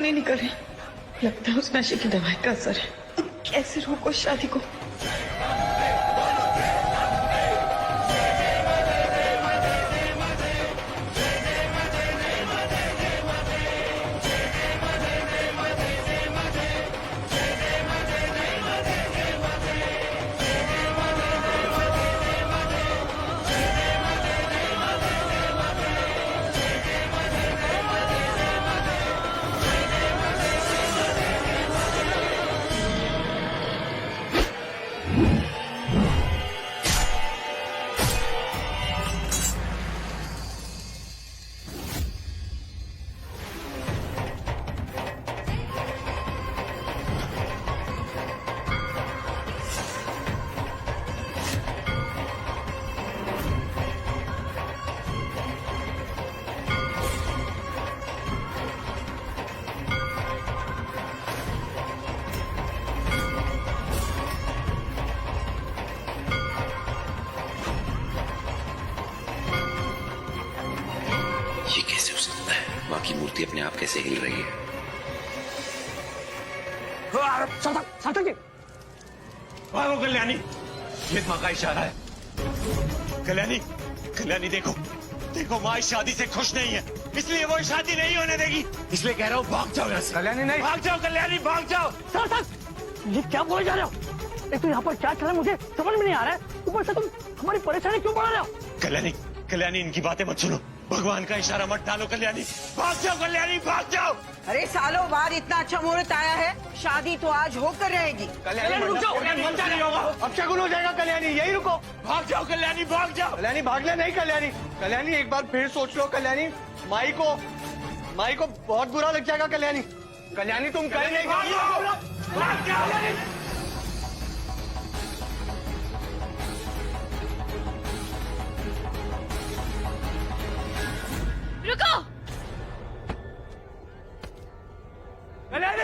क्यों नहीं निकल रही? लगता है उस नशे की दवाई का असर है। अब कैसे रोको शादी को? ये कैसे हो सकता है? माँ की मूर्ति अपने आप कैसे हिल रही है? भागो कल्याणी, ये माँ का इशारा है। कल्याणी, कल्याणी देखो, देखो माँ इस शादी से खुश नहीं है, इसलिए वो शादी नहीं होने देगी। इसलिए कह रहा हूँ भाग जाओ यहाँ से। कल्याणी नहीं, भाग जाओ कल्याणी, भाग जाओ। सर ये क्या बोले जा रहे हो? एक तो यहाँ पर क्या चल रहा है मुझे समझ में नहीं आ रहा है, ऊपर से तुम हमारी परेशानी क्यों बढ़ा रहे हो? कल्याणी, कल्याणी इनकी बातें मत सुनो, भगवान का इशारा मत डालो कल्याणी, भाग जाओ कल्याणी, भाग जाओ। अरे सालों बाद इतना अच्छा मुहूर्त आया है, शादी तो आज होकर रहेगी। कल्याणी रुक जाओ, नहीं होगा, अब शगुन हो जाएगा। कल्याणी यही रुको। भाग जाओ कल्याणी, भाग जाओ। कल्याणी भागले नहीं। कल्याणी, कल्याणी एक बार फिर सोच लो। कल्याणी माई को बहुत बुरा लग जाएगा। कल्याणी, कल्याणी तुम कहीं नहीं भाग जाओ, भाग जाओ। रुको! कल्याणी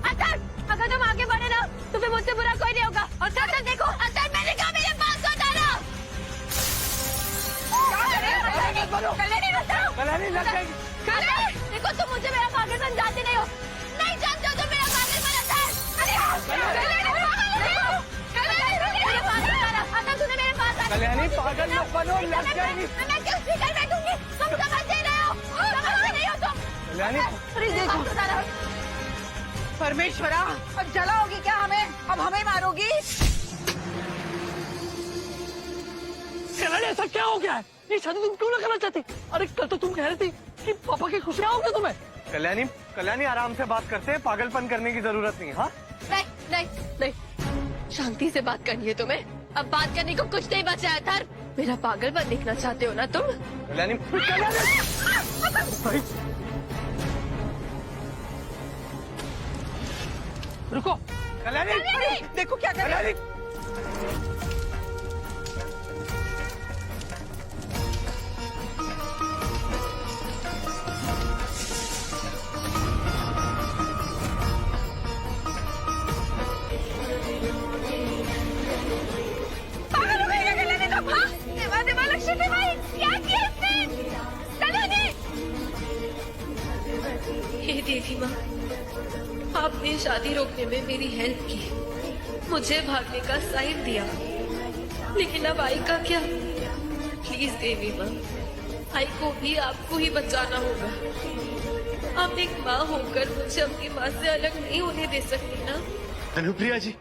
अतर, अगर तुम आगे बढ़े ना तो फिर मुझसे बुरा कोई नहीं होगा। और सर देखो, अतर मैंने कहा मेरे पास को उतारो। कल्याणी बताओ। कल्याणी लग जाएगी। कल्याणी देखो, तुम मुझे मेरा पागलपन जानते नहीं हो। नहीं जानते हो तुम मेरा पागलपन। अतर मेरे पास उतारो। अतर तूने मेरे पास आना। कल्याणी पागल मत बनो, लग जाएगी। मैं क्यों स्पीकर बैठूंगी? तुम समझ नहीं हो तुम। कल्याणी अरे देखो परमेश्वरा, अब जलाओगी क्या हमें? अब हमें मारोगी? कल्याणी ऐसा क्या हो गया है? ये शादी तुम क्यों ना करना चाहती? अरे कल तो तुम कह रही थी कि पापा की खुशियाँ होगी तुम्हें। कल्याणी, कल्याणी आराम से बात करते हैं, पागलपन करने की जरूरत नहीं। हाँ नहीं नहीं नहीं, शांति से बात करनी है तुम्हें। अब बात करने को कुछ नहीं बचा है अतर। मेरा पागलपन देखना चाहते हो ना तुम? कल्याणी, रुको। कल्याणी देखो क्या कर रही है। पागल हो गई क्या कल्याणी तुम? हाँ? देवा लक्ष्मी भाई, क्या किया इसने? कल्याणी! हे देवी माँ, आपने शादी रोकने में मेरी हेल्प की, मुझे भागने का साइन दिया, लेकिन अब आई का क्या? प्लीज देवी माँ, आई को भी आपको ही बचाना होगा। आप एक माँ होकर मुझे अपनी माँ से अलग नहीं होने दे सकती ना? अनुप्रिया जी,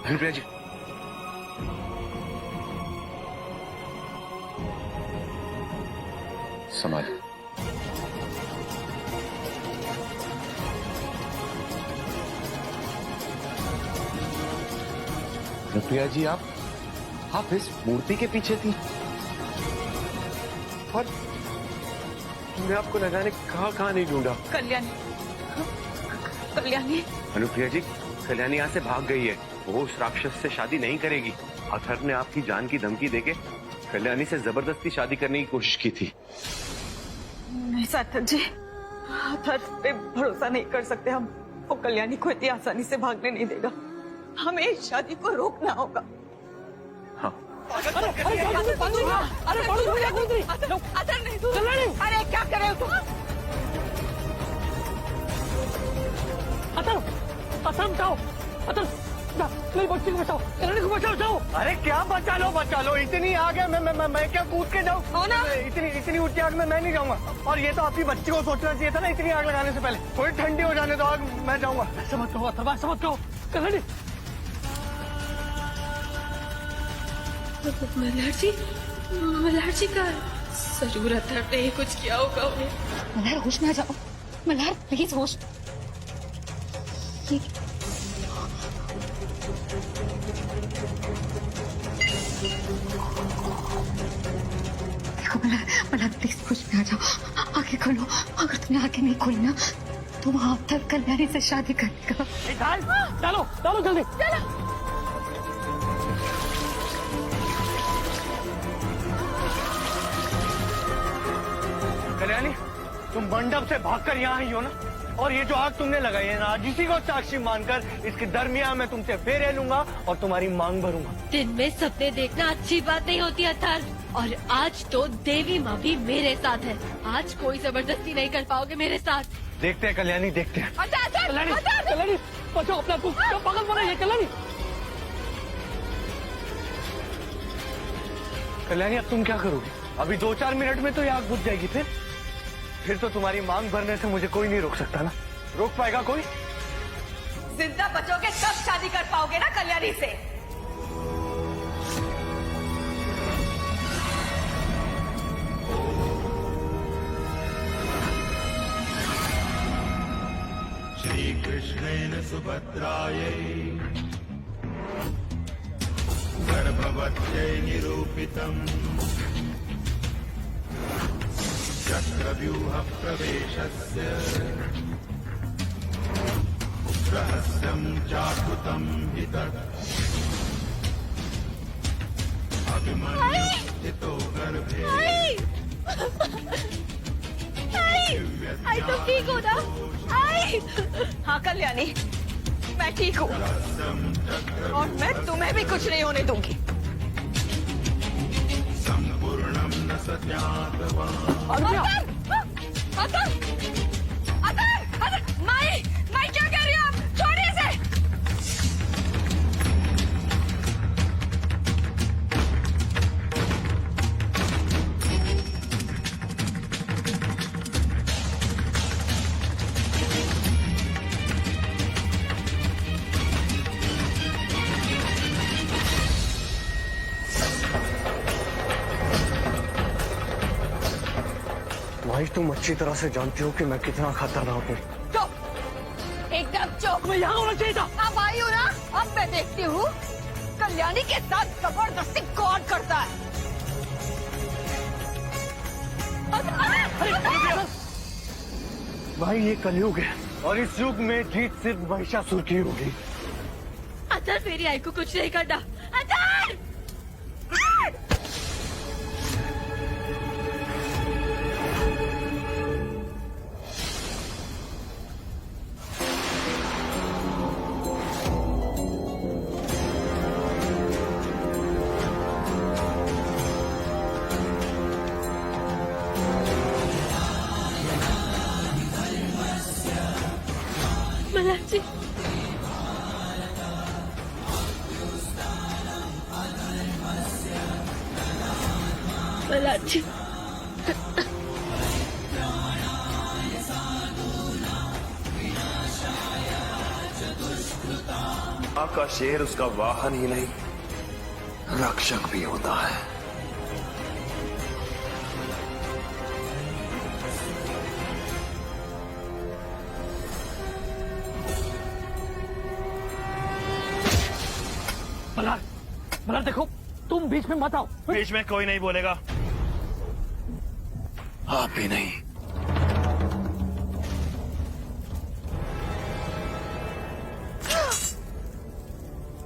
अनुप्रिया जी, संभाल। अनुप्रिया जी, आप इस मूर्ति के पीछे थी और मैं आपको न जाने कहाँ नहीं ढूंढा। कल्याणी, कल्याणी, अनुप्रिया जी, कल्याणी यहाँ से भाग गई है। वो उस राक्षस से शादी नहीं करेगी। अथर्व ने आपकी जान की धमकी देके कल्याणी से जबरदस्ती शादी करने की कोशिश की थी। नहीं सार्थक जी, अथर्व पे भरोसा नहीं कर सकते हम। वो कल्याणी को इतनी आसानी से भागने नहीं देगा। हमें इस शादी को रोकना होगा। हाँ, अरे बड़ू भैया कूद रही अतर नहीं कल्याणी अरे क्या कर रहे हो तुम? अतर बचाओ अतर मेरी बच्ची को बचाओ कल्याणी को बचाओ जाओ। अरे क्या बचा लो इतनी आग है मैं क्या कूद के जाऊँ? हो ना? इतनी ऊंची आग में मैं नहीं जाऊंगा। और ये तो आपकी बच्ची को सोचना चाहिए था ना इतनी आग लगाने से पहले। थोड़ी ठंडी हो जाने दो आग, मैं जाऊंगा। समझ कहो कल्याणी। मल्हार जी का जरूर अतर ने ही कुछ किया होगा उन्हें। मल्हार होश में आ जाओ, मल्हार प्लीज होश। देखो मल्हार प्लीज होश में आ जाओ, आंखें खोलो। अगर तुमने आंखें नहीं खोली ना तो वहां तक कल्याणी से शादी करेगा। डालो जल्दी कल्याणी, तुम मंडप से भागकर यहाँ आई हो ना, और ये जो आग तुमने लगाई है ना, आज इसी को साक्षी मानकर इसके दरमियान मैं तुमसे फेरे लूंगा और तुम्हारी मांग भरूंगा। दिन में सपने देखना अच्छी बात नहीं होती अतर, और आज तो देवी माँ भी मेरे साथ है। आज कोई जबरदस्ती नहीं कर पाओगे मेरे साथ। देखते हैं कल्याणी, देखते हैं। कल्याणी बचाओ अपना, पागल बना है कल्याणी। कल्याणी अब तुम क्या करोगी? अभी 2-4 मिनट में तो ये आग बुझ जाएगी। फिर तो तुम्हारी मांग भरने से मुझे कोई नहीं रोक सकता ना। रोक पाएगा कोई? जिंदा बचोगे तब शादी कर पाओगे ना कल्याणी से। श्रीकृष्णेन सुभद्रायै गर्भवत्यै निरूपितम् चक्रव्यूह प्रवेशस्य रहस्यं चाकृतं हितः अभिमन्यु स्थितो गर्भे आई तुम ठीक हो ना? आई हाँ कल्याणी, मैं ठीक हूँ और मैं तुम्हें भी कुछ नहीं होने दूंगी। संपूर्णं न सज्ञातवान् माई क्या कह रही हो आप? छोड़िए इसे। भाई तुम अच्छी तरह से जानती हो कि मैं कितना खतरनाक हूँ। चुप, एकदम चुप। मैं यहाँ होना चाहिए था। अब आई हूँ ना, अब मैं देखती हूँ कल्याणी के साथ जबरदस्ती कौन करता है। भाई ये कलयुग है और इस युग में जीत सिर्फ महिषासुर की होगी। अतर मेरी आई को कुछ नहीं करना। अतर मल्हार जी, मल्हार जी, माँ का शेर उसका वाहन ही नहीं, रक्षक भी होता है। मल्हार देखो, तुम बीच में मत आओ। बीच में कोई नहीं बोलेगा। आप भी नहीं।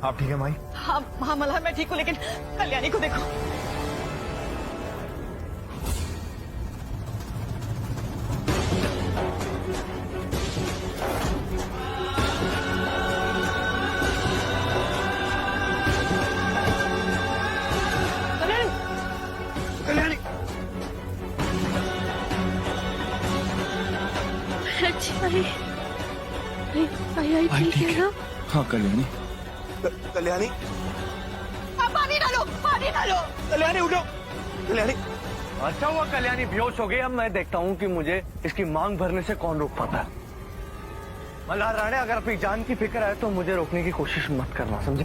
आप ठीक है माई? हाँ मल्हार मैं ठीक हूँ, लेकिन कल्याणी को देखो। आई ठीक है ना? हाँ कल्याणी। कल्याणी पानी डालो, पानी डालो। कल्याणी उठो। कल्याणी अच्छा हुआ कल्याणी बेहोश हो गई। अब मैं देखता हूँ कि मुझे इसकी मांग भरने से कौन रोक पाता है। मल्हार राणे, अगर अपनी जान की फिक्र है तो मुझे रोकने की कोशिश मत करना, समझे?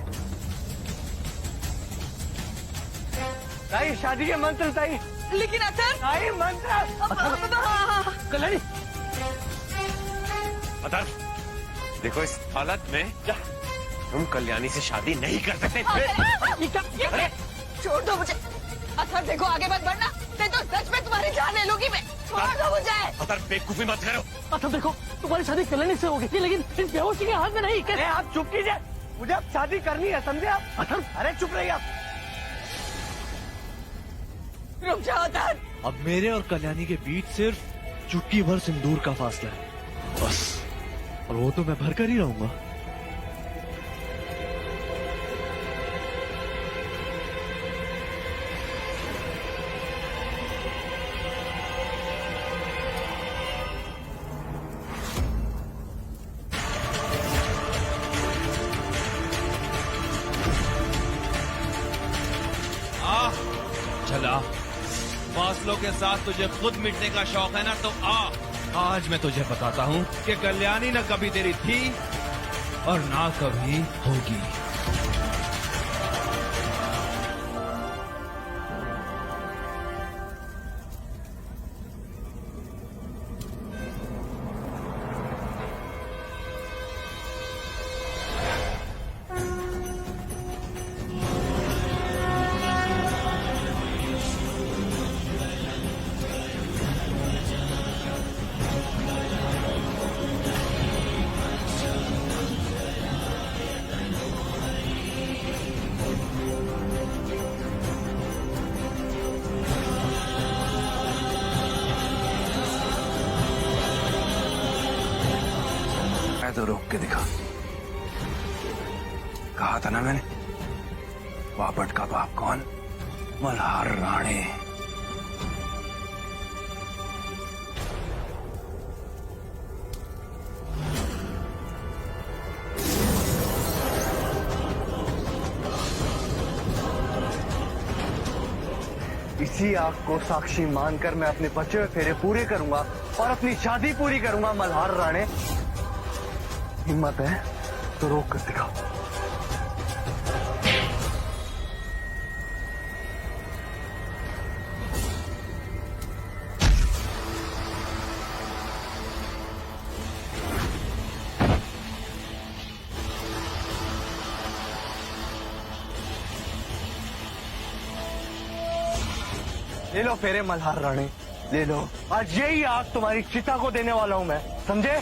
ताई, शादी के मंत्र ताई। लेकिन अतर ताई मंत्र। कल्याणी अतर, देखो इस हालत में तुम कल्याणी से शादी नहीं कर सकते। अरे छोड़ दो मुझे। अतर देखो, आगे मत बढ़ना, नहीं तो सच में तुम्हारी जान ले लूंगी मैं। छोड़ दो मुझे। अतर बेवकूफी मत करो। अच्छा देखो, तुम्हारी शादी कल्याणी से होगी, लेकिन इस बेहोशी के हाथ में नहीं। कैसे? आप चुप कीजिए, मुझे अब शादी करनी है, समझे आप? अथर, अरे चुप रहिए आप। रुक जाओ अतर। अब मेरे और कल्याणी के बीच सिर्फ चुटकी भर सिंदूर का फासला है, बस। और वो तो मैं भर कर ही रहूंगा। चला, फासलों के साथ तुझे खुद मिटने का शौक है ना, तो आज मैं तुझे बताता हूँ कि कल्याणी न कभी तेरी थी और ना कभी होगी। मैं तो रोक के दिखा। कहा था ना मैंने, बापट का बाप कौन? मल्हार राणे। इसी आग को साक्षी मानकर मैं अपने बचे हुए फेरे पूरे करूंगा और अपनी शादी पूरी करूंगा। मल्हार राणे, हिम्मत है तो रोक कर दिखाओ। ले लो फेरे मल्हार राणे, ले लो। आज यही आग तुम्हारी चिता को देने वाला हूं मैं, समझे?